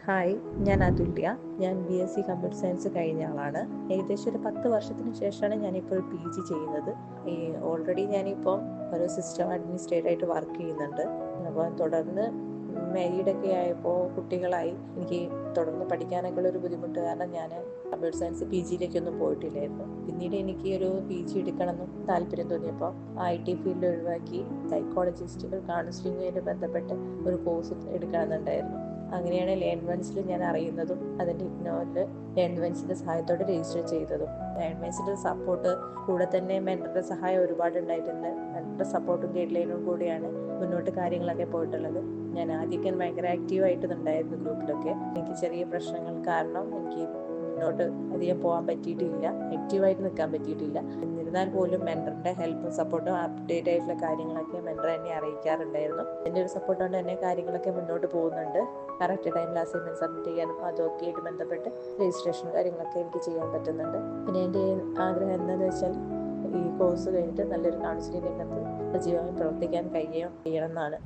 Hi, ഞാൻ അതുല്യ. ഞാൻ BSc computer science കഴിഞ്ഞ ആളാണ്. ഏകദേശം ഒരു 10 വർഷത്തിന് ശേഷമാണ് ഞാനിപ്പോൾ PG ചെയ്യുന്നത്. ഓൾറെഡി ഞാനിപ്പോൾ ഒരു സിസ്റ്റം അഡ്മിനിസ്ട്രേറ്ററായിട്ട് വർക്ക് ചെയ്യുന്നുണ്ട്. അപ്പോൾ തുടർന്ന് മാരീഡൊക്കെ ആയപ്പോൾ കുട്ടികളായി എനിക്ക് തുടർന്ന് പഠിക്കാനൊക്കെ ഉള്ളൊരു ബുദ്ധിമുട്ട് കാരണം ഞാൻ കമ്പ്യൂട്ടർ സയൻസ് PGയിലേക്കൊന്നും പോയിട്ടില്ലായിരുന്നു. പിന്നീട് എനിക്ക് ഒരു PG എടുക്കണമെന്നും താല്പര്യം തോന്നിയപ്പോൾ IT ഫീൽഡ് ഒഴിവാക്കി സൈക്കോളജിസ്റ്റുകൾ കൗൺസിലിങ്ങുമായിട്ട് ബന്ധപ്പെട്ട് ഒരു കോഴ്സ് എടുക്കണമെന്നുണ്ടായിരുന്നു. അങ്ങനെയാണ് ലേൺവൻസിൽ ഞാൻ അറിയുന്നതും അതിൻ്റെ ഇഗ്നോറിൽ ലേൺവൻസിൻ്റെ സഹായത്തോടെ രജിസ്റ്റർ ചെയ്തതും. ലേൺവൻസിൻ്റെ സപ്പോർട്ട് കൂടെ തന്നെ മെൻറ്ററുടെ സഹായം ഒരുപാട് ഉണ്ടായിട്ടുണ്ട്. മെൻറ്ററുടെ സപ്പോർട്ടും ഗൈഡ് ലൈനും കൂടിയാണ് മുന്നോട്ട് കാര്യങ്ങളൊക്കെ പോയിട്ടുള്ളത്. ഞാൻ ആദ്യമൊക്കെ ഭയങ്കര ആക്റ്റീവായിട്ടുണ്ടായിരുന്നു ഗ്രൂപ്പിലൊക്കെ. എനിക്ക് ചെറിയ പ്രശ്നങ്ങൾ കാരണം എനിക്ക് മുന്നോട്ട് അധികം പോകാൻ പറ്റിയിട്ടില്ല, ആക്റ്റീവായിട്ട് നിൽക്കാൻ പറ്റിയിട്ടില്ല. എന്നിരുന്നാൽ പോലും മെൻറ്ററിൻ്റെ ഹെൽപ്പും സപ്പോർട്ടും അപ്ഡേറ്റ് ആയിട്ടുള്ള കാര്യങ്ങളൊക്കെ മെൻറ്റർ എന്നെ അറിയിക്കാറുണ്ടായിരുന്നു. എൻ്റെ ഒരു സപ്പോർട്ട് കൊണ്ട് തന്നെ കാര്യങ്ങളൊക്കെ മുന്നോട്ട് പോകുന്നുണ്ട്. കറക്റ്റ് ടൈമിൽ അസൈൻമെൻറ്റ് സബ്മിറ്റ് ചെയ്യാനും അതൊക്കെ ആയിട്ട് ബന്ധപ്പെട്ട് രജിസ്ട്രേഷൻ കാര്യങ്ങളൊക്കെ എനിക്ക് ചെയ്യാൻ പറ്റുന്നുണ്ട്. പിന്നെ എൻ്റെ ആഗ്രഹം എന്താണെന്ന് വെച്ചാൽ ഈ കോഴ്സ് കഴിഞ്ഞിട്ട് നല്ലൊരു കൗൺസിലിംഗ് രംഗത്ത് സജീവമായി പ്രവർത്തിക്കാൻ കഴിയണം എന്നാണ്.